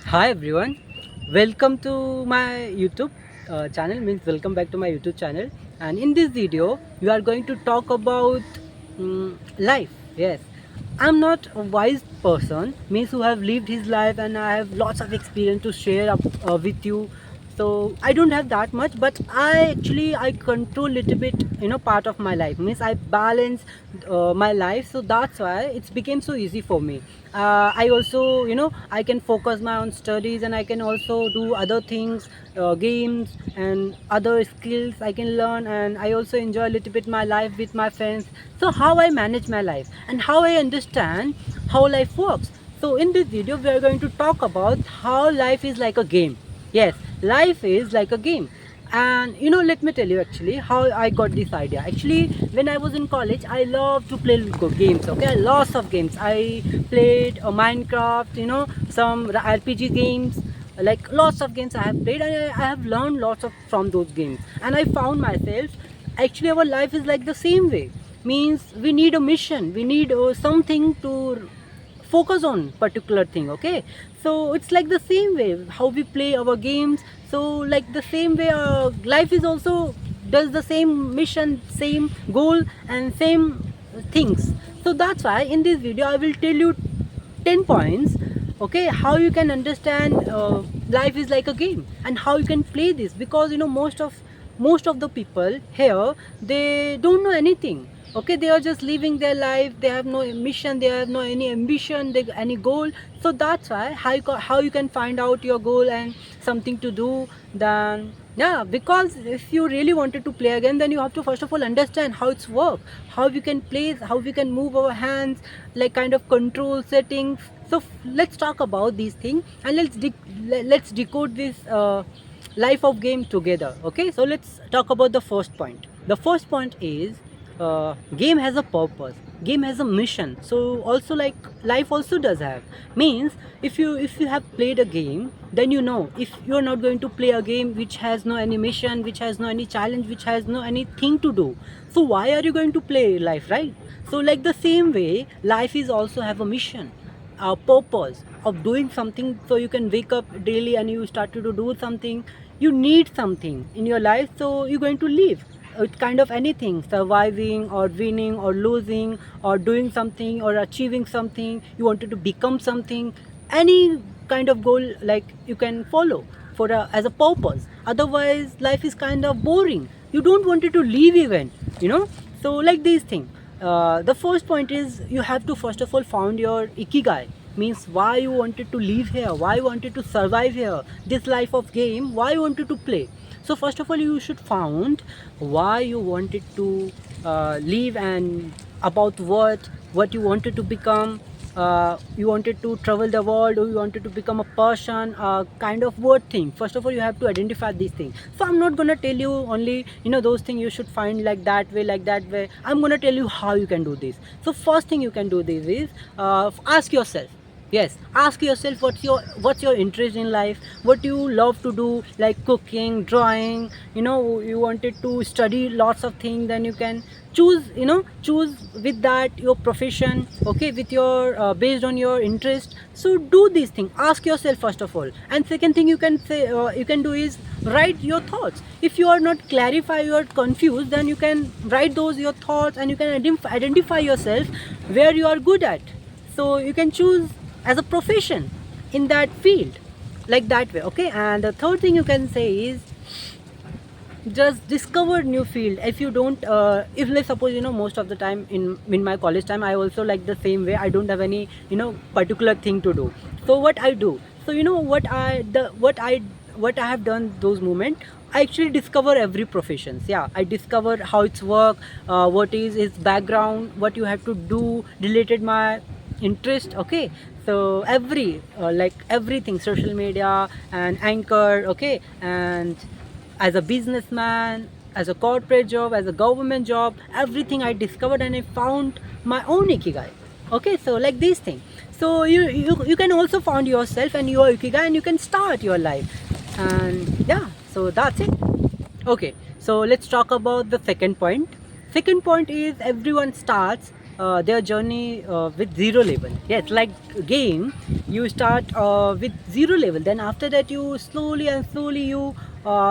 Hi everyone, welcome to my YouTube channel. Means welcome back to my YouTube channel. And in this video, we are going to talk about life. Yes, I'm not a wise person. Means who have lived his life, and I have lots of experience to share with you. So I don't have that much, but I control little bit, part of my life. Means I balance my life, so that's why it's became so easy for me. I also, I can focus my own studies, and I can also do other things, games and other skills I can learn, and I also enjoy a little bit my life with my friends. So how I manage my life and how I understand how life works. So in this video we are going to talk about how life is like a game. Yes, life is like a game. And let me tell you actually how I got this idea. Actually, when I was in college, I love to play games. Okay, lots of games I played, Minecraft, some RPG games, like lots of games I have played, and I have learned lots of from those games. And I found myself, actually our life is like the same way. Means we need a mission, we need something to focus on particular thing. Okay, so it's like the same way how we play our games. So like the same way life is also does the same mission, same goal, and same things. So that's why in this video I will tell you 10 points, okay, how you can understand life is like a game and how you can play this. Because most of the people here, they don't know anything. Okay, they are just living their life, they have no mission, they have no any ambition, any goal. So that's why how you can find out your goal and something to do. Then yeah, because if you really wanted to play again, then you have to first of all understand how it's work, how we can play, how we can move our hands, like kind of control settings. So let's talk about these things, and let's decode this life of game together. Okay, so let's talk about the first point. The first point is game has a purpose, game has a mission. So also like life also does have. Means if you have played a game, then if you're not going to play a game which has no any mission, which has no any challenge, which has no anything to do, so why are you going to play life, right? So like the same way, life is also have a mission, a purpose of doing something. So you can wake up daily and you started to do something. You need something in your life, so you're going to live. It's kind of anything, surviving or winning or losing or doing something or achieving something. You wanted to become something, any kind of goal like you can follow for as a purpose. Otherwise life is kind of boring, you don't want it to leave even. So like these things. The first point is you have to first of all found your ikigai. Means why you wanted to live here, why you wanted to survive here, this life of game, why you wanted to play. So first of all you should found why you wanted to live, and about what you wanted to become. You wanted to travel the world, or you wanted to become a person, kind of what thing. First of all you have to identify these things. So I'm not gonna tell you only those things you should find like that way, like that way. I'm gonna tell you how you can do this. So first thing you can do this is ask yourself. Yes, ask yourself what's your interest in life, what you love to do, like cooking, drawing. You wanted to study lots of things, then you can choose with that your profession, okay, with your based on your interest. So do these things, ask yourself first of all. And second thing you can say, you can do is write your thoughts. If you are not clarify, you are confused, then you can write those your thoughts, and you can identify yourself where you are good at. So you can choose as a profession in that field, like that way. Okay, and the third thing you can say is just discover new field. If you don't if let's suppose most of the time in my college time, I also like the same way. I don't have any particular thing to do. So what I do, so what I have done those moment, I actually discover every professions. Yeah, I discover how it's work, what is its background, what you have to do related my interest. Okay, so like everything, social media and anchor. Okay, and as a businessman, as a corporate job, as a government job, everything I discovered, and I found my own ikigai. Okay, so like these things. So you can also find yourself and your ikigai, and you can start your life. And yeah, so that's it. Okay, so let's talk about the second point. Second point is everyone starts their journey with zero level. Yes, like game, you start with zero level. Then after that, you slowly and slowly you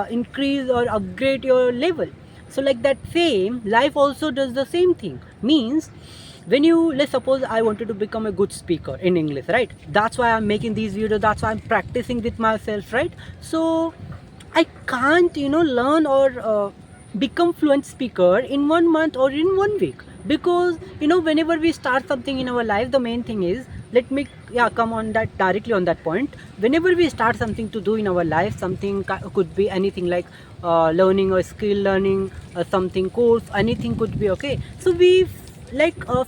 increase or upgrade your level. So like that same life also does the same thing. Means when you, let's suppose I wanted to become a good speaker in English, right? That's why I'm making these videos. That's why I'm practicing with myself, right? So I can't, learn or become fluent speaker in 1 month or in 1 week, because whenever we start something in our life, the main thing is, let me come on that directly on that point. Whenever we start something to do in our life, something could be anything like learning or skill learning, something course, anything could be, okay? So we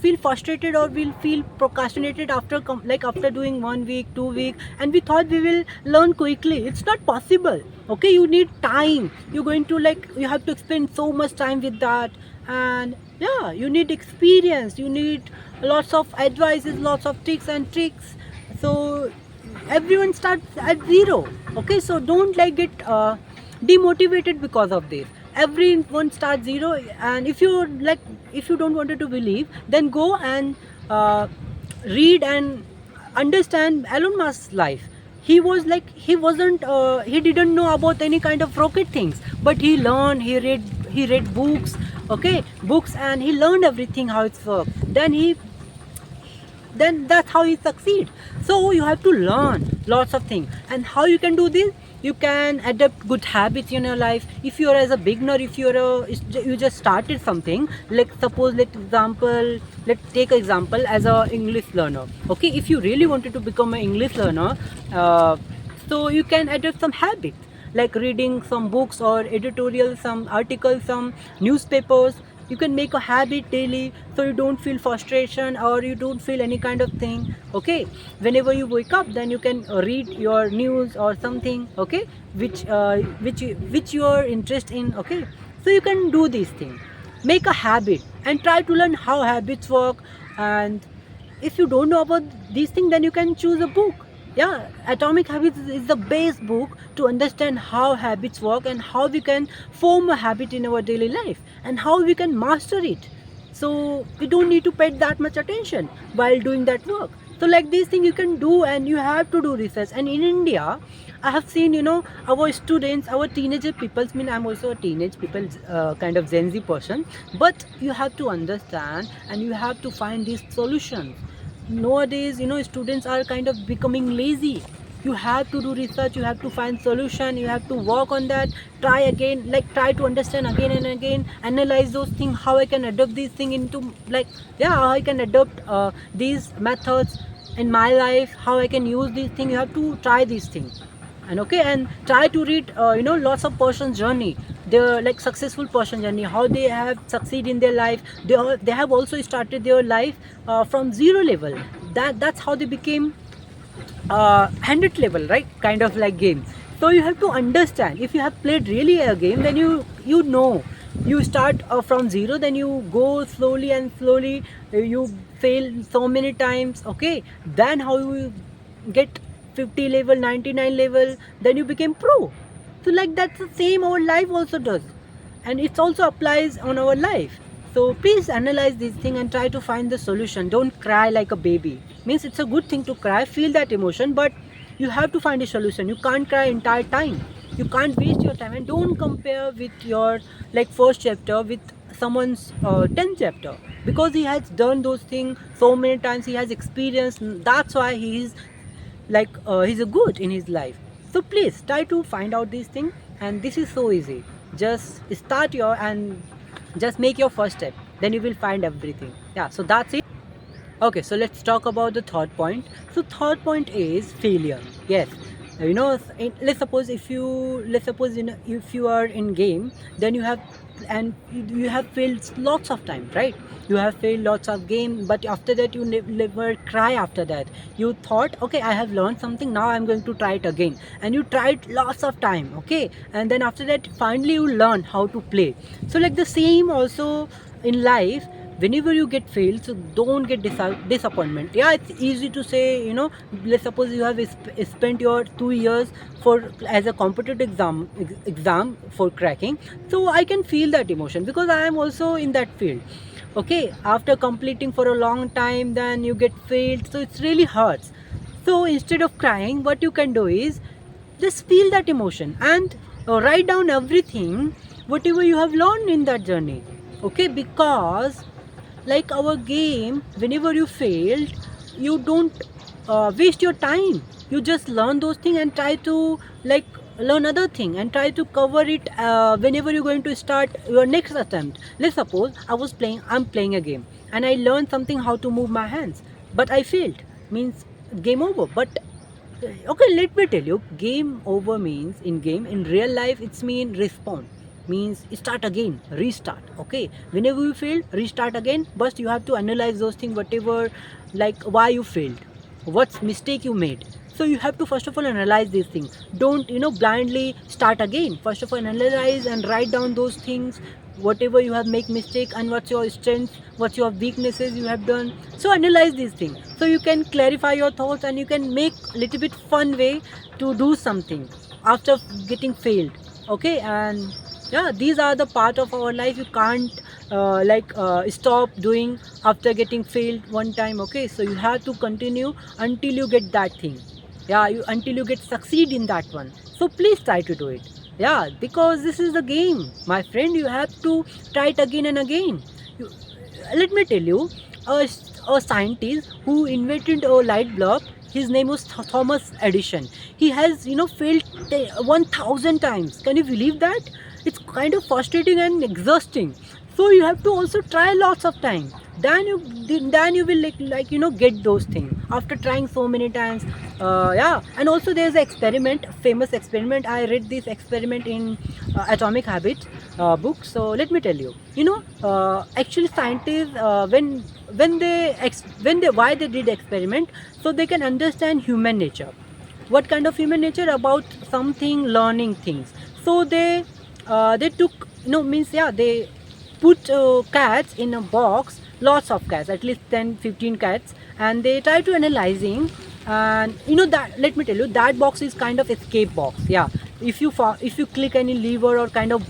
feel frustrated or we'll feel procrastinated after after doing 1 week 2 week, and we thought we will learn quickly. It's not possible. Okay, you need time. You're going to you have to spend so much time with that. And yeah, you need experience, you need lots of advices, lots of tricks and tricks. So everyone starts at zero. Okay, so don't get demotivated because of this. Everyone starts zero. And if you don't want to believe, then go and read and understand Elon Musk's life. He was he didn't know about any kind of rocket things, but he learned, he read books, okay, books, and he learned everything how it's work. Then that's how you succeed. So you have to learn lots of things. And how you can do this? You can adapt good habits in your life. If you're as a beginner, if you just started something, like suppose let's take an example as a English learner. Okay, if you really wanted to become an English learner, so you can adapt some habits like reading some books or editorials, some articles, some newspapers. You can make a habit daily, so you don't feel frustration or you don't feel any kind of thing. Okay, whenever you wake up, then you can read your news or something, okay, which you are interested in. Okay, so you can do these things. Make a habit and try to learn how habits work. And if you don't know about these things, then you can choose a book. Yeah, Atomic Habits is the best book to understand how habits work and how we can form a habit in our daily life and how we can master it. So we don't need to pay that much attention while doing that work. So like these things you can do, and you have to do research. And in India, I have seen, our students, our teenager people. I mean, I'm also a teenage people, kind of Gen Z person. But you have to understand and you have to find these solutions. Nowadays, students are kind of becoming lazy. You have to do research, you have to find solution, you have to work on that. Try again, try to understand again and again, analyze those things, how I can adopt these things into how I can adopt these methods in my life, how I can use these things. You have to try these things. And okay, and try to read lots of person's journey, their successful person journey, how they have succeed in their life. They have also started their life from zero level. That's how they became 100 level, right? Kind of like game. So you have to understand. If you have played really a game, then you know, you start from zero, then you go slowly and slowly, you fail so many times. Okay, then how you get 50 level, 99 level, then you became pro. So that's the same our life also does, and it also applies on our life. So please analyze this thing and try to find the solution. Don't cry like a baby. Means it's a good thing to cry, feel that emotion, but you have to find a solution. You can't cry entire time. You can't waste your time. And don't compare with your first chapter with someone's 10th chapter, because he has done those things so many times. He has experienced. That's why he is he's a good in his life. So please try to find out these things, and this is so easy. Just start your and just make your first step, then you will find everything. Yeah, so that's it. Okay, so let's talk about the third point. So third point is failure. Yes, let's suppose if you are in game, then you have failed lots of time, right? You have failed lots of game, but after that you never cry. After that you thought, okay, I have learned something, now I'm going to try it again, and you tried lots of time. Okay, and then after that finally you learn how to play. So the same also in life. Whenever you get failed, so don't get disappointment. Yeah, it's easy to say, let's suppose you have spent your 2 years for as a competitive exam for cracking. So I can feel that emotion, because I am also in that field. Okay, after completing for a long time, then you get failed, so it's really hurts. So instead of crying, what you can do is just feel that emotion and write down everything whatever you have learned in that journey. Okay, because like our game, whenever you failed, you don't waste your time. You just learn those things and try to like learn other thing and try to cover it whenever you're going to start your next attempt. Let's suppose I'm playing a game and I learned something how to move my hands, but I failed, means game over. But okay, let me tell you, game over means in game, in real life it's mean respawn, means start again, restart. Okay, whenever you fail, restart again, but you have to analyze those things, whatever, like why you failed, what's mistake you made. So you have to first of all analyze these things. Don't blindly start again. First of all, analyze and write down those things, whatever you have make mistake, and what's your strengths, what's your weaknesses you have done. So analyze these things so you can clarify your thoughts and you can make a little bit fun way to do something after getting failed. Okay, and yeah, these are the part of our life you can't stop doing after getting failed one time. Okay, so you have to continue until you get that thing. Yeah, until you get succeed in that one. So please try to do it. Yeah, because this is the game, my friend. You have to try it again and again. you, Let me tell you, a scientist who invented a light bulb, his name was Thomas Edison. He has failed 1000 times. Can you believe that? It's kind of frustrating and exhausting. So you have to also try lots of time. Then you will get those things after trying so many times. Yeah, and also there's an experiment, famous experiment. I read this experiment in Atomic Habits book. So let me tell you, actually scientists, when they why they did experiment, so they can understand human nature. What kind of human nature? About something, learning things. So they took, means, yeah, they put cats in a box, lots of cats, at least 10-15 cats, and they try to analyzing. And that, let me tell you, that box is kind of escape box. Yeah, if you click any lever or kind of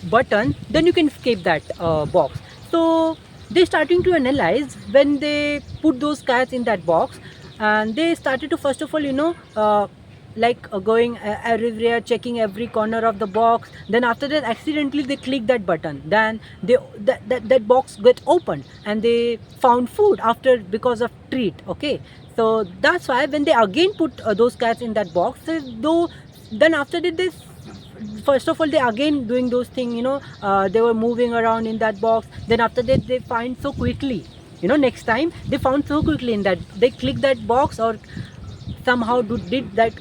button, then you can escape that box. So they starting to analyze when they put those cats in that box, and they started to first of all going everywhere, checking every corner of the box. Then after that, accidentally they click that button, then that box get opened and they found food after, because of treat. Okay, so that's why when they again put those cats in that box, then after that, they first of all they again doing those things, they were moving around in that box. Then after that, they find so quickly, next time they found so quickly in that, they click that box or somehow did that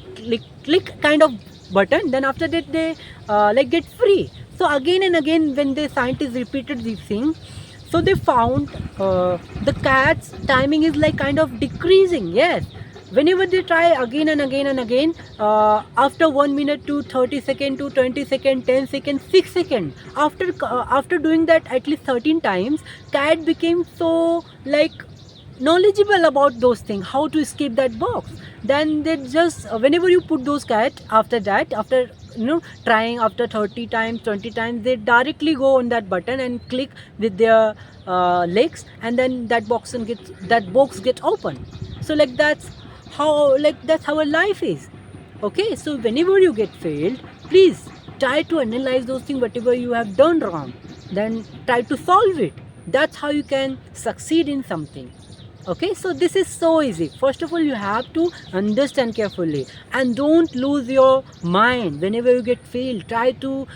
click kind of button. Then after that, they get free. So again and again, when the scientists repeated this thing, so they found the cat's timing is like kind of decreasing. Yes, whenever they try again and again and again, after 1 minute to 30 second to 20 second, 10 second, 6 second, after doing that at least 13 times, cat became so knowledgeable about those things, how to escape that box. Then they just whenever you put those cat, after that, after trying after 30 times, 20 times, they directly go on that button and click with their legs, and then that box gets open. So that's how a life is. Okay, so whenever you get failed, please try to analyze those things, whatever you have done wrong, then try to solve it. That's how you can succeed in something. Okay, so this is so easy. First of all, you have to understand carefully and don't lose your mind whenever you get failed. Try to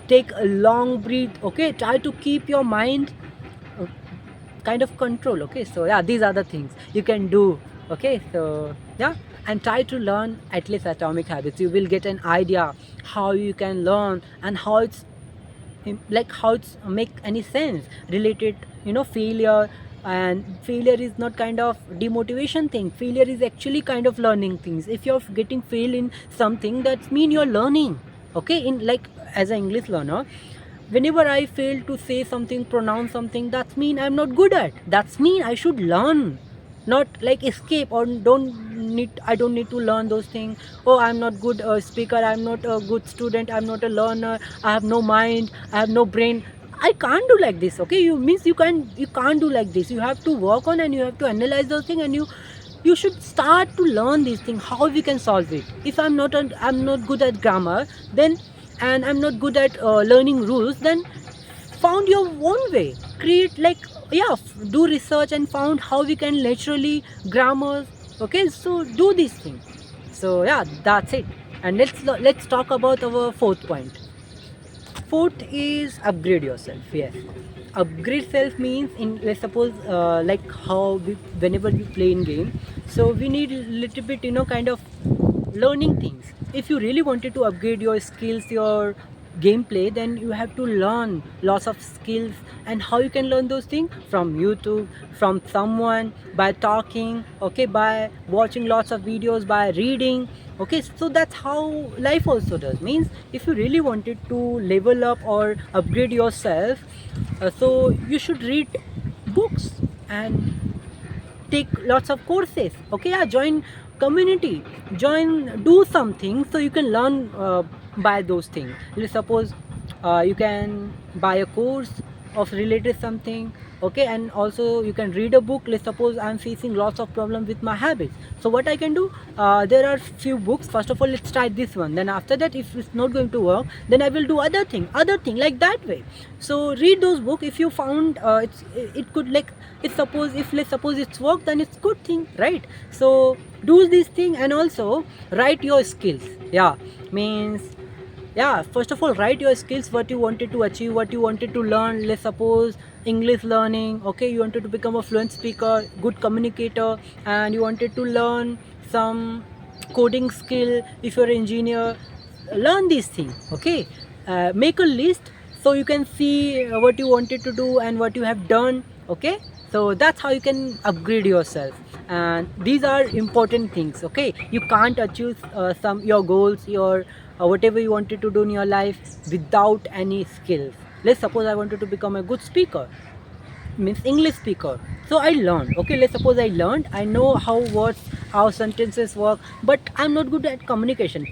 take a long breath. Okay, try to keep your mind uh, kind of control. Okay, so yeah, these are the things you can do. Okay, so yeah, and try to learn at least Atomic Habits. You will get an idea how you can learn and how it's make any sense related, failure. And failure is not kind of demotivation thing. Failure is actually kind of learning things. If you're getting fail in something, that mean you're learning. Okay, in as an English learner, whenever I fail to say something, pronounce something, that's mean I'm not good at. That's mean I should learn, not escape, or I don't need to learn those things. Oh, I'm not good speaker, I'm not a good student, I'm not a learner, I have no mind, I have no brain. I can't do like this. Okay, you can't do like this. You have to work on and you have to analyze those things, and you should start to learn these things, how we can solve it. If I'm not good at grammar, then, and I'm not good at learning rules, then found your own way, create like, yeah, do research and found how we can naturally grammar. Okay, so do these things. So yeah, that's it. And let's talk about our fourth point. Fourth is upgrade yourself. Yes, upgrade self means, in, let's suppose, like how we, whenever we play in game, so we need a little bit, kind of learning things. If you really wanted to upgrade your skills, your gameplay, then you have to learn lots of skills. And how you can learn those things? From YouTube, from someone, by talking, okay, by watching lots of videos, by reading. Okay, so that's how life also does. Means if you really wanted to level up or upgrade yourself, so you should read books and take lots of courses. Okay, yeah, join community, do something, so you can learn by those things. Let's suppose you can buy a course of related something. Okay, and also you can read a book. Let's suppose I'm facing lots of problems with my habits, so what I can do, there are few books. First of all, let's try this one, then after that, if it's not going to work, then I will do other thing like that way. So read those books. If you found it could, like, if suppose, if let's suppose it's work, then it's good thing, right? So do this thing. And also write your skills. Yeah, means, yeah, first of all, write your skills, what you wanted to achieve, what you wanted to learn. Let's suppose English learning. Okay, you wanted to become a fluent speaker, good communicator, and you wanted to learn some coding skill. If you're an engineer, learn these things. Okay, make a list, so you can see what you wanted to do and what you have done. Okay, so that's how you can upgrade yourself. And these are important things. Okay, you can't achieve some your goals, your whatever you wanted to do in your life, without any skills. Let's suppose I wanted to become a good speaker, means English speaker. So I learned. Okay, let's suppose I know how words, how sentences work, but I'm not good at communication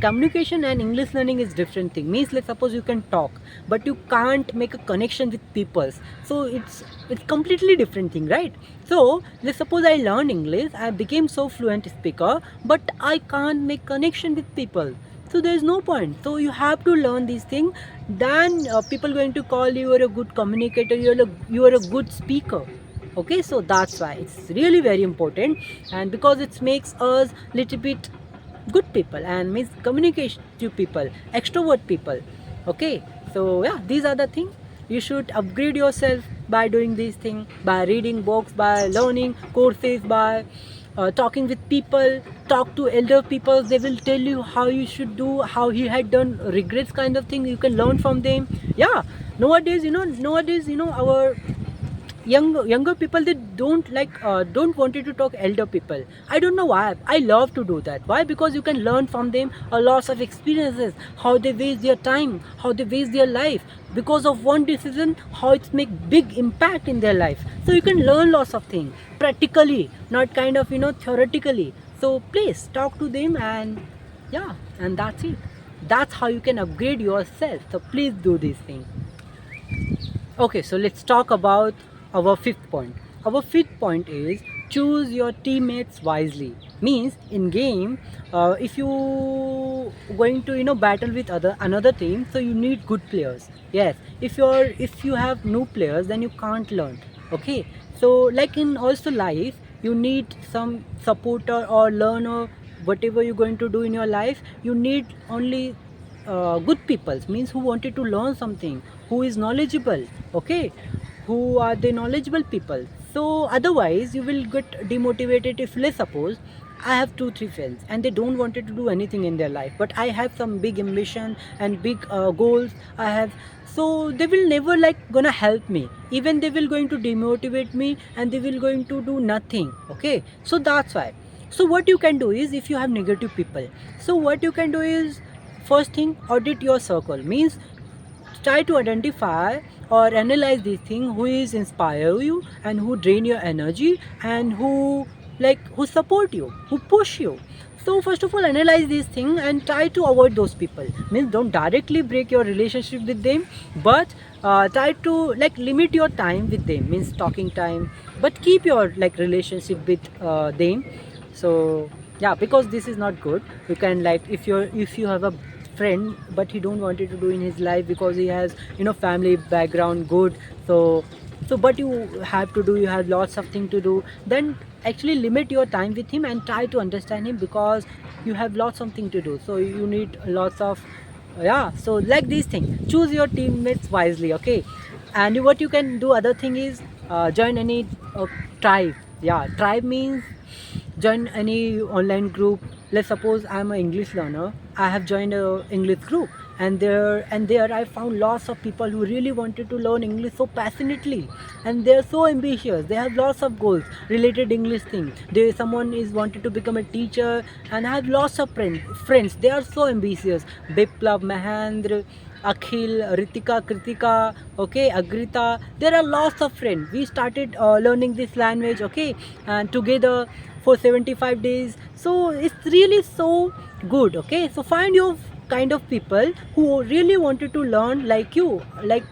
and English learning is different thing. Means, let's suppose you can talk, but you can't make a connection with people. So it's completely different thing, right? So let's suppose I learned English, I became so fluent speaker, but I can't make connection with people, so there is no point. So you have to learn these things. Then people going to call you are a good communicator, you are a good speaker. Okay, so that's why it's really very important. And because it makes us little bit good people, and means communication to people, extrovert people. Okay, so yeah, these are the things. You should upgrade yourself by doing these things, by reading books, by learning courses, by talking with people. Talk to elder people, they will tell you how you should do, how he had done regrets kind of thing, you can learn from them. Yeah, nowadays, our younger people, they don't wanted to talk elder people. I don't know why. I love to do that. Why? Because you can learn from them a lot of experiences, how they waste their time, how they waste their life because of one decision, how it's make big impact in their life. So you can learn lots of things practically, not kind of theoretically. So please talk to them. And yeah, and that's it. That's how you can upgrade yourself. So please do this thing. Okay, so let's talk about our fifth point. Our fifth point is choose your teammates wisely. Means in game, if you going to battle with another team, so you need good players. Yes, if you have new players, then you can't learn. Okay, so like in also life, you need some supporter or learner. Whatever you're going to do in your life, you need only good people, means who wanted to learn something, who is knowledgeable. Okay, who are the knowledgeable people. So otherwise you will get demotivated. If, let's suppose, I have 2 3 friends and they don't wanted to do anything in their life, but I have some big ambition and big goals I have, so they will never gonna help me. Even they will going to demotivate me and they will going to do nothing. Okay, so that's why. So what you can do is, if you have negative people, so what you can do is, first thing, audit your circle. Means try to identify or analyze these things, who is inspire you and who drain your energy, and who support you, who push you. So first of all, analyze this thing and try to avoid those people. Means don't directly break your relationship with them, but try to like limit your time with them. Means talking time, but keep your like relationship with them. So yeah, because this is not good. You can like if you have a friend but he don't wanted to do in his life because he has family background good. So but you have to do, you have lots of things to do, then actually limit your time with him and try to understand him, because you have lots of things to do, so you need lots of yeah. So like these things, choose your teammates wisely, okay. And what you can do other thing is join any tribe. Yeah, tribe means join any online group. Let's suppose I'm an English learner, I have joined a English group, and there I found lots of people who really wanted to learn English so passionately, and they're so ambitious, they have lots of goals related English thing. Someone is wanted to become a teacher, and I have lots of friends, they are so ambitious. Biplav, Mahendra, Akhil, Ritika, Kritika, okay, Agrita. There are lots of friends. We started learning this language, okay, and together for 75 days. So it's really so good, okay. So find your kind of people who really wanted to learn like you, like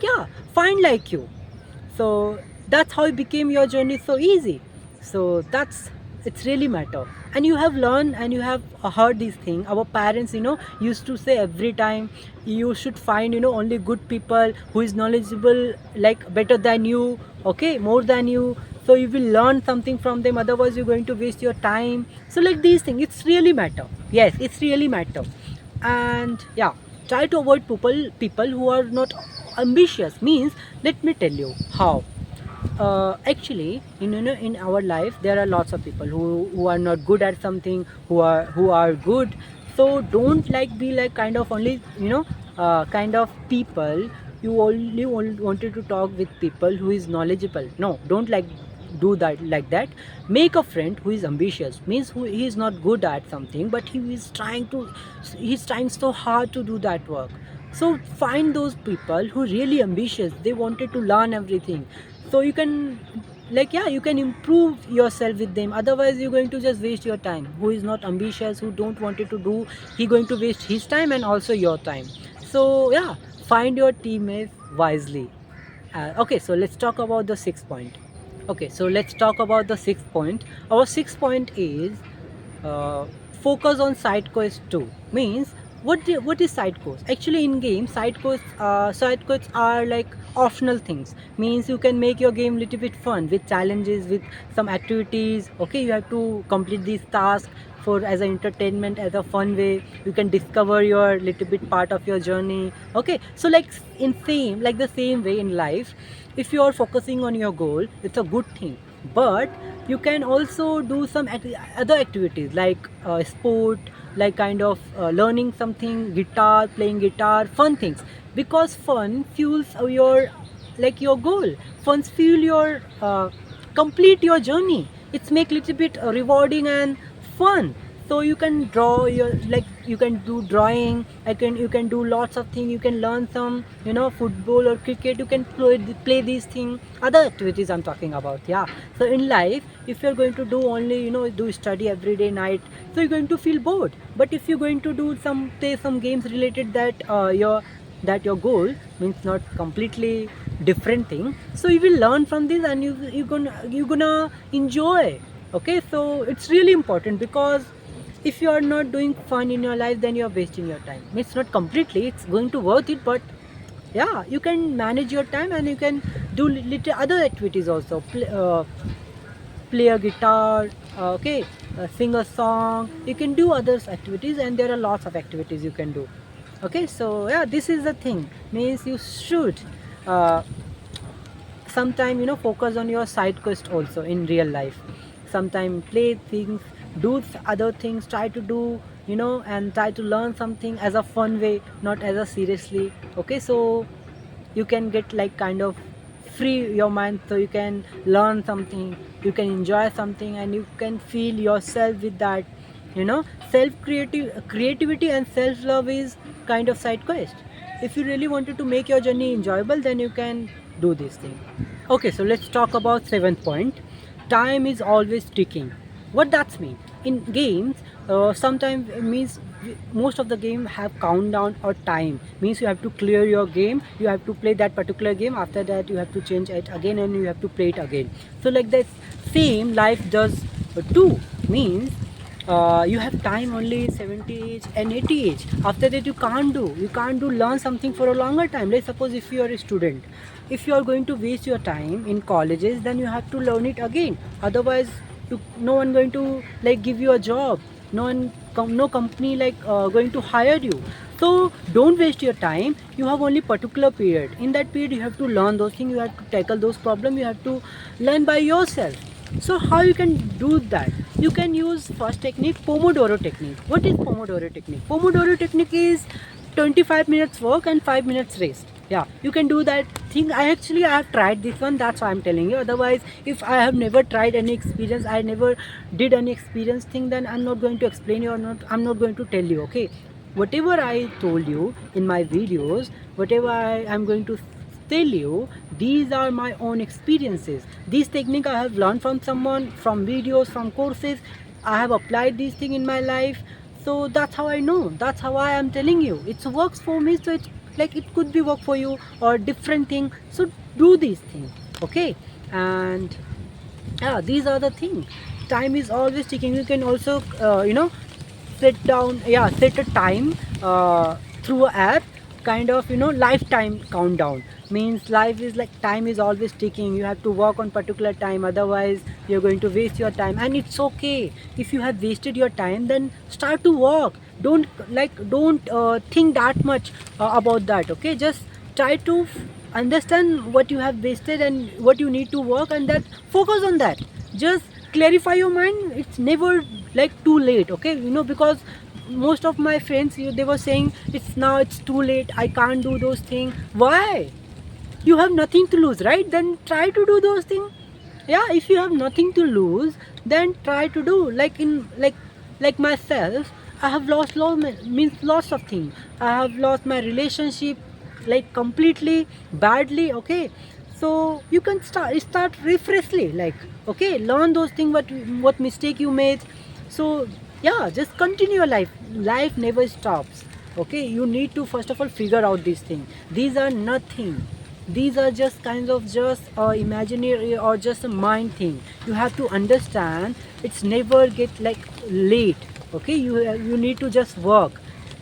yeah, find like you. So that's how it became your journey so easy. So that's, it's really matter. And you have learned and you have heard these things. Our parents used to say every time, you should find only good people who is knowledgeable, like better than you, okay, more than you, so you will learn something from them, otherwise you're going to waste your time. So like these things, it's really matter. Yes, it's really matter. And yeah, try to avoid people who are not ambitious. Means, let me tell you how. Actually, in our life there are lots of people who are not good at something, who are good. So don't like be like kind of only kind of people. You only wanted to talk with people who is knowledgeable. No, don't like do that like that. Make a friend who is ambitious. Means who he is not good at something, but he's trying so hard to do that work. So find those people who really ambitious, they wanted to learn everything. So you can, like yeah, you can improve yourself with them, otherwise you're going to just waste your time. Who is not ambitious, who don't wanted to do, he going to waste his time and also your time. So yeah, find your teammates wisely. Okay, so let's talk about the sixth point. Okay, so let's talk about the sixth point. Our sixth point is uh, focus on side quest 2. Means what is side quest? Actually, in game, side quests are like optional things. Means you can make your game little bit fun with challenges, with some activities. Okay, you have to complete these tasks for as an entertainment, as a fun way. You can discover your little bit part of your journey. Okay, so like the same way in life, if you are focusing on your goal, it's a good thing. But you can also do some other activities like sport, like kind of learning something, guitar, playing guitar, fun things, because fun fuels your goal. Fun fuel your complete your journey. It's make little bit rewarding and fun. So you can draw your, like you can do drawing, you can do lots of things. You can learn some football or cricket. You can play these things, other activities I'm talking about. Yeah, so in life, if you're going to do only do study every day night, so you're going to feel bored. But if you're going to do play some games related that your goal, means not completely different thing, so you will learn from this and you're gonna enjoy. Okay, so it's really important, because if you are not doing fun in your life, then you're wasting your time. It's not completely, it's going to worth it, but yeah, you can manage your time and you can do little other activities also. Play a guitar, okay, sing a song. You can do other activities, and there are lots of activities you can do. Okay, so yeah, this is the thing. Means you should uh, sometime focus on your side quest also in real life. Sometime play things, do other things, try to do and try to learn something as a fun way, not as a seriously. Okay, so you can get like kind of free your mind, so you can learn something, you can enjoy something, and you can feel yourself with that. Self creativity and self love is kind of side quest. If you really wanted to make your journey enjoyable, then you can do this thing. Okay, so let's talk about seventh point. Time is always ticking. What that's mean? in games, sometimes it means most of the game have countdown or time, means you have to clear your game, you have to play that particular game, after that you have to change it again and you have to play it again. So like that same life does too, means you have time only 70 age and 80 age. After that you can't do learn something for a longer time. Let's suppose if you are a student, if you are going to waste your time in colleges, then you have to learn it again. Otherwise no one going to like give you a job, no company like going to hire you. So don't waste your time. You have only particular period. In that period you have to learn those things, you have to tackle those problems, you have to learn by yourself. So how you can do that? You can use first technique, Pomodoro technique. What is Pomodoro technique? Pomodoro technique is 25 minutes work and 5 minutes rest. Yeah, you can do that thing. I have tried this one, that's why I'm telling you. Otherwise, if I have never tried any experience, I never did any experience thing, then I'm not going to explain you, or not I'm not going to tell you. Okay, whatever I told you in my videos, whatever I'm going to tell you, these are my own experiences. These technique I have learned from someone, from videos, from courses. I have applied these thing in my life. So that's how I know, that's how I am telling you. It works for me, so it's like it could be work for you or different thing. So do these things, okay? And yeah, these are the things. Time is always ticking. You can also set a time through a app, kind of lifetime countdown. Means life is like time is always ticking. You have to work on particular time, otherwise you're going to waste your time. And it's okay if you have wasted your time, then start to work. Don't think that much about that, okay? Just try to understand what you have wasted and what you need to work, and that focus on that. Just clarify your mind. It's never like too late, okay? Because most of my friends, they were saying it's too late, I can't do those things. Why? You have nothing to lose, right? Then try to do those things. Yeah, if you have nothing to lose, then try to do. Like myself, I have lots of things. I have lost my relationship like completely badly, okay? So you can start refreshly, like, okay, learn those things, what mistake you made. So yeah, just continue your life never stops, okay? You need to first of all figure out these things. These are nothing, these are just kinds of just imaginary or just a mind thing. You have to understand, it's never get like late, okay? You need to just work.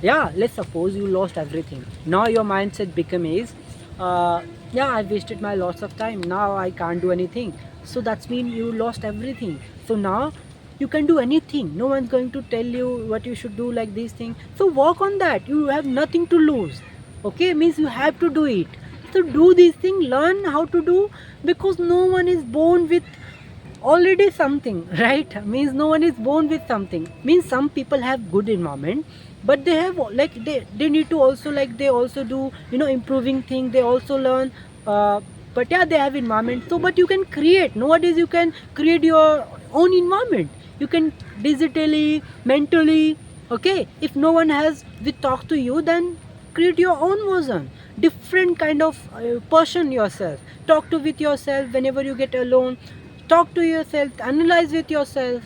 Yeah, let's suppose you lost everything. Now your mindset becomes yeah, I wasted my lots of time, now I can't do anything. So that's mean you lost everything. So now you can do anything, no one's going to tell you what you should do, like these things. So work on that, you have nothing to lose, okay? Means you have to do it. So do these things, learn how to do, because no one is born with already something, right? Means no one is born with something. Means some people have good environment, but they have like they need to also, like, they also do improving thing, they also learn. But yeah, they have environment. So but you can create, nowadays you can create your own environment. You can digitally, mentally, okay? If no one has with talk to you, then create your own version, different kind of person yourself. Talk to with yourself whenever you get alone. Talk to yourself, analyze with yourself,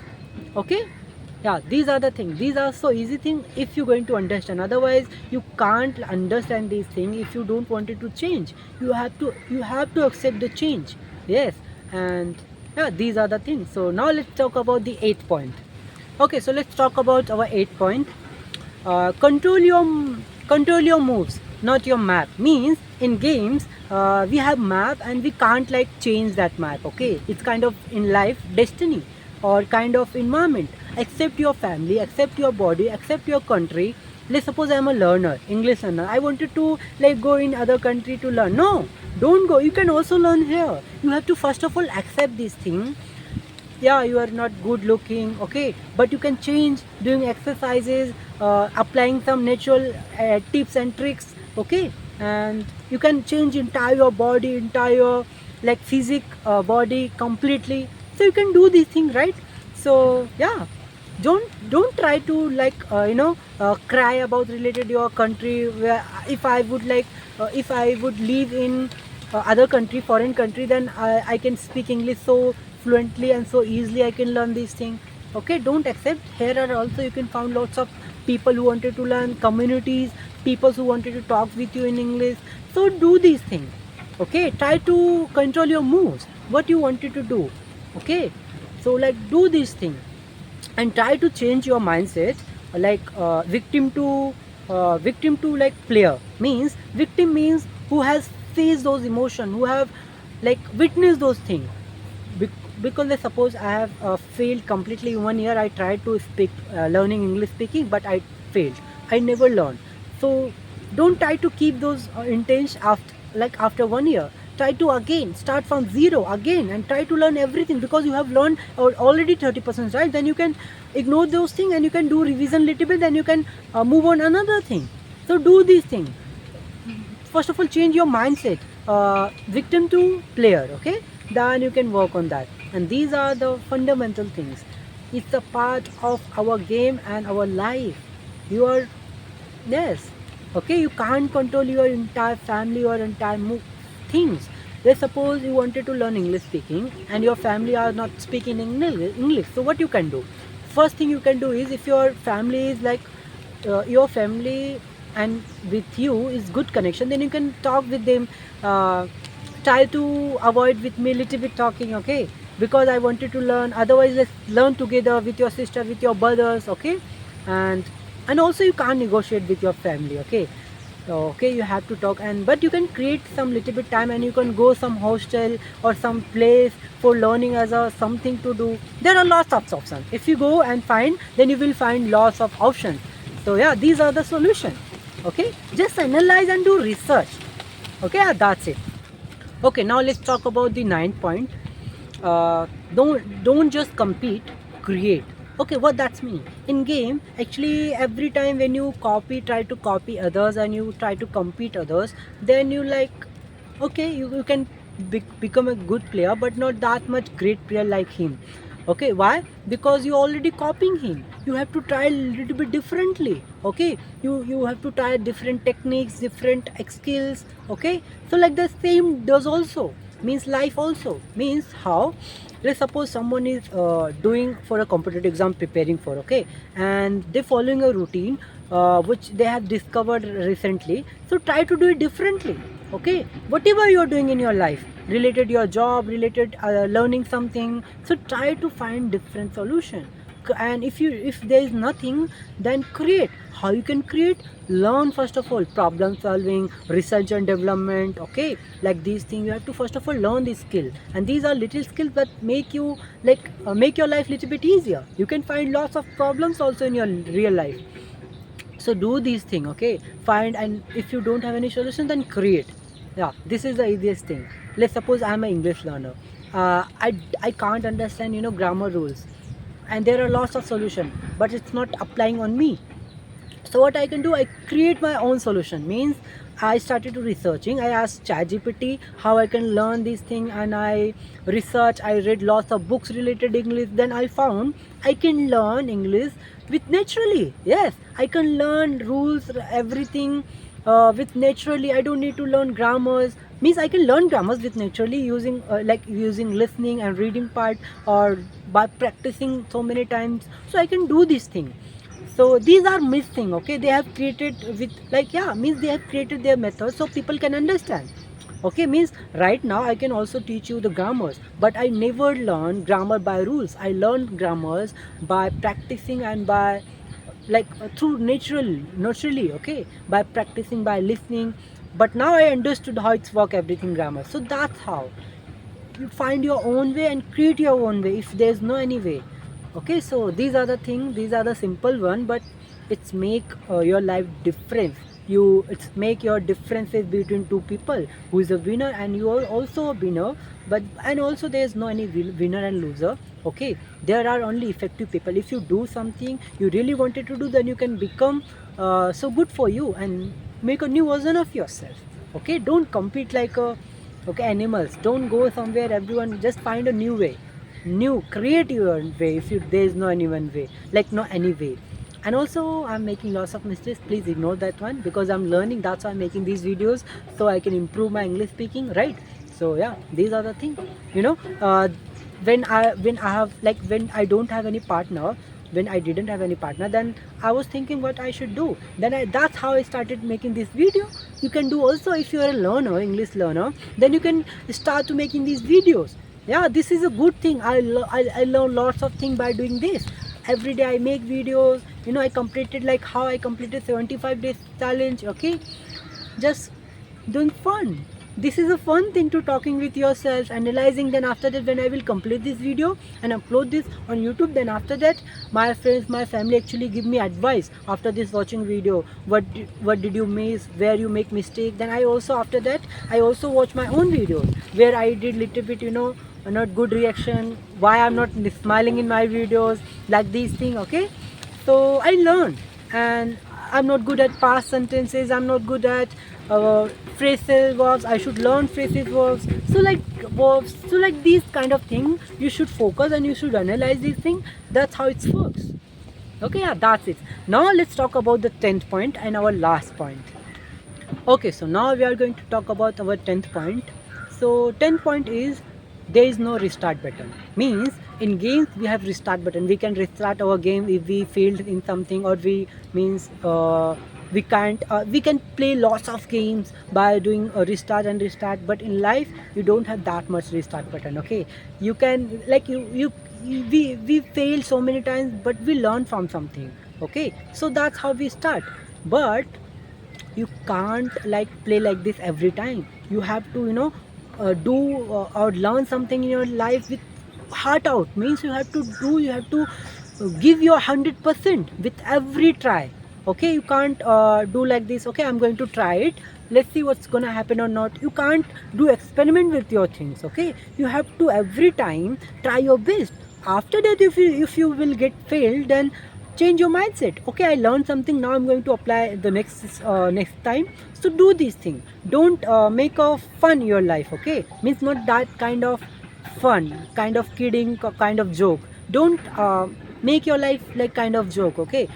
okay? Yeah, these are the things. These are so easy things if you're going to understand. Otherwise you can't understand these things if you don't want it to change. You have to accept the change. Yes. And yeah, these are the things. So now let's talk about the 8th point. Okay, so let's talk about our 8th point. Control your moves, not your map. Means in games we have map and we can't like change that map, okay? It's kind of in life destiny or kind of environment. Accept your family, accept your body, accept your country. Let's suppose I'm a learner, English learner, I wanted to like go in other country to learn. No, don't go, you can also learn here. You have to first of all accept this thing. Yeah, you are not good looking, okay, but you can change doing exercises, applying some natural tips and tricks, okay? And you can change entire your body, entire like physique, body completely. So you can do these things, right? So yeah, don't try to like cry about related to your country, where if I would like if I would live in other country, foreign country, then I can speak English so fluently and so easily, I can learn these things. Okay, don't accept. Here are also you can find lots of people who wanted to learn, communities, people who wanted to talk with you in English. So do these things. Okay, try to control your moves, what you wanted to do. Okay, so like do these things and try to change your mindset, like victim to like player. Means victim means who has faced those emotions, who have like witnessed those things. Because let's suppose I have failed completely in 1 year. I tried to speak learning English speaking, but I failed. I never learned. So don't try to keep those intentions after 1 year. Try to again start from zero again and try to learn everything, because you have learned already 30%, right? Then you can ignore those things and you can do revision little bit, then you can move on another thing. So do these things. First of all, change your mindset, victim to player. Okay, then you can work on that. And these are the fundamental things. It's a part of our game and our life. You are, yes, okay, you can't control your entire family or entire things. Let's suppose you wanted to learn English speaking and your family are not speaking English. So what you can do? First thing you can do is, if your family is like your family and with you is good connection, then you can talk with them. Try to avoid with me little bit talking, okay? Because I wanted to learn. Otherwise, let's learn together with your sister, with your brothers, okay? And also you can't negotiate with your family, okay? Okay, you have to talk, and but you can create some little bit time and you can go some hostel or some place for learning as a something to do. There are lots of options. If you go and find, then you will find lots of options. So yeah, these are the solution. Okay, just analyze and do research. Okay, that's it. Okay, now let's talk about the ninth point. Don't just compete, create. Okay, what that's mean? In game, actually, every time when you try to copy others and you try to compete others, then you like, okay, you can become a good player, but not that much great player like him. Okay, why? Because you already copying him. You have to try a little bit differently. Okay, you have to try different techniques, different skills. Okay, so like the same does also means life also means how. Let's suppose someone is doing for a competitive exam, preparing for, okay, and they following a routine which they have discovered recently. So try to do it differently. Okay, whatever you're doing in your life, related your job, related learning something, so try to find different solution. And if there is nothing, then create. How you can create? Learn first of all problem solving, research and development. Okay, like these things you have to first of all learn this skill, and these are little skills that make you like make your life little bit easier. You can find lots of problems also in your real life. So do these things. Okay, find, and if you don't have any solution, then create. Yeah, this is the easiest thing. Let's suppose I'm an English learner. I can't understand grammar rules, and there are lots of solution, but it's not applying on me. So what I can do, I create my own solution. Means I started to researching. I asked ChatGPT how I can learn this thing, and I research. I read lots of books related English. Then I found I can learn English with naturally. Yes, I can learn rules, everything with naturally. I don't need to learn grammars. Means I can learn grammars with naturally using like using listening and reading part, or by practicing so many times. So I can do this thing. So these are missing. Okay, they have created with like, yeah, means they have created their method so people can understand. Okay, means right now I can also teach you the grammars, but I never learned grammar by rules. I learned grammars by practicing and by like through naturally. Okay, by practicing, by listening. But now I understood how it's work, everything grammar. So that's how you find your own way and create your own way if there's no any way. Okay, so these are the things, these are the simple one, but it's make your life difference. It's make your differences between two people, who is a winner and you are also a winner. But and also there's no any winner and loser. Okay, there are only effective people. If you do something you really wanted to do, then you can become so good for you and make a new version of yourself. Okay, don't compete like a, okay, animals. Don't go somewhere, everyone just find a new way, new, create your way. If you, there is no any one way, like no any way. And also I'm making lots of mistakes, please ignore that one, because I'm learning. That's why I'm making these videos, so I can improve my English speaking, right? So yeah, these are the things, you know. when I don't have any partner, when I didn't have any partner, then I was thinking what I should do. That's how I started making this video. You can do also if you are a learner, English learner, then you can start to making these videos. Yeah, this is a good thing. I learn lots of things by doing this. Every day I make videos. I completed, like how I completed 75 days challenge. Okay, just doing fun. This is a fun thing, to talking with yourself, analyzing. Then after that, when I will complete this video and upload this on YouTube, then after that my friends, my family actually give me advice after this watching video. What did you miss, where you make mistake. Then I also, after that, I also watch my own videos where I did little bit, not good reaction, why I'm not smiling in my videos, like these things. Okay, so I learned. And I'm not good at past sentences, I'm not good at phrases, verbs. I should learn phrases, verbs. So like these kind of thing, you should focus and you should analyze these things. That's how it works. Okay, yeah, that's it. Now let's talk about the 10th point and our last point. Okay, so now we are going to talk about our 10th point. So 10th point is, there is no restart button. Means in games we have restart button. We can restart our game if we failed in something, or we can't. We can play lots of games by doing a restart and restart. But in life you don't have that much restart button. Okay, you can, like, we fail so many times, but we learn from something. Okay, so that's how we start. But you can't like play like this every time. You have to, do or learn something in your life with heart out. Means you have to give your 100% with every try. Okay, you can't do like this. Okay, I'm going to try it, let's see what's gonna happen or not. You can't do experiment with your things. Okay, you have to every time try your best. After that, if you will get failed, then change your mindset. Okay, I learned something, now I'm going to apply the next time. So do these things. Don't make a fun your life. Okay, means not that kind of fun, kind of kidding, kind of joke. Don't make your life like kind of joke. Okay,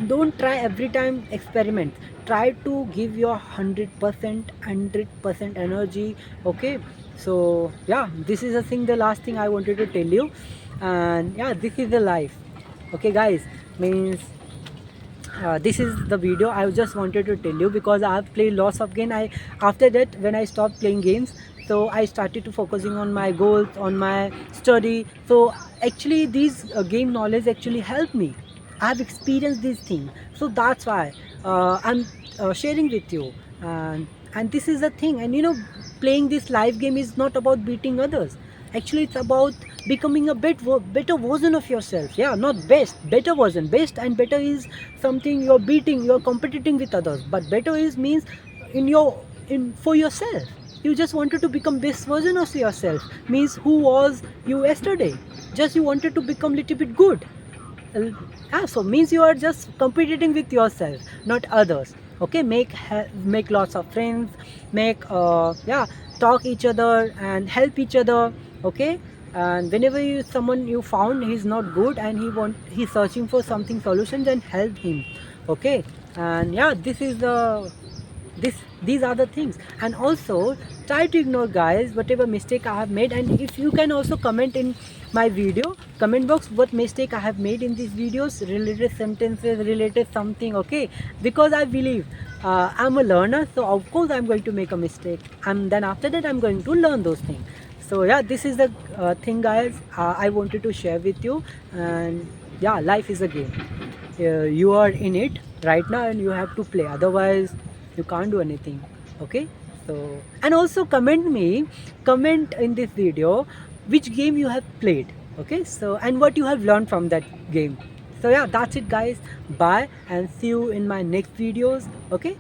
don't try every time experiment. Try to give your 100% energy. Okay, so yeah, this is the last thing I wanted to tell you. And yeah, this is the life. Okay guys, means this is the video I just wanted to tell you, because I have played lots of games. After that, when I stopped playing games, so I started to focusing on my goals, on my study. So actually these game knowledge actually helped me. I have experienced these things, so that's why I'm sharing with you. And this is the thing. And playing this live game is not about beating others. Actually, it's about becoming a better version of yourself. Yeah, not best, better version. Best and better is something you're beating, you're competing with others. But better is means in for yourself. You just wanted to become best version of yourself. Means who was you yesterday? Just you wanted to become little bit good. So means you are just competing with yourself, not others. Okay, make lots of friends, make talk each other and help each other. Okay, and whenever someone you found he's not good and he's searching for something solution, then help him. Okay, and yeah, these are the things. And also try to ignore, guys, whatever mistake I have made. And if you can also comment in my video comment box what mistake I have made in these videos, related sentences, related something. Okay, because I believe I'm a learner, so of course I'm going to make a mistake, and then after that I'm going to learn those things. So yeah, this is the thing, guys, I wanted to share with you. And yeah, life is a game. You are in it right now and you have to play, otherwise you can't do anything. Okay, so, and also comment in this video which game you have played. Okay, so, and what you have learned from that game. So yeah, that's it, guys. Bye, and see you in my next videos. Okay.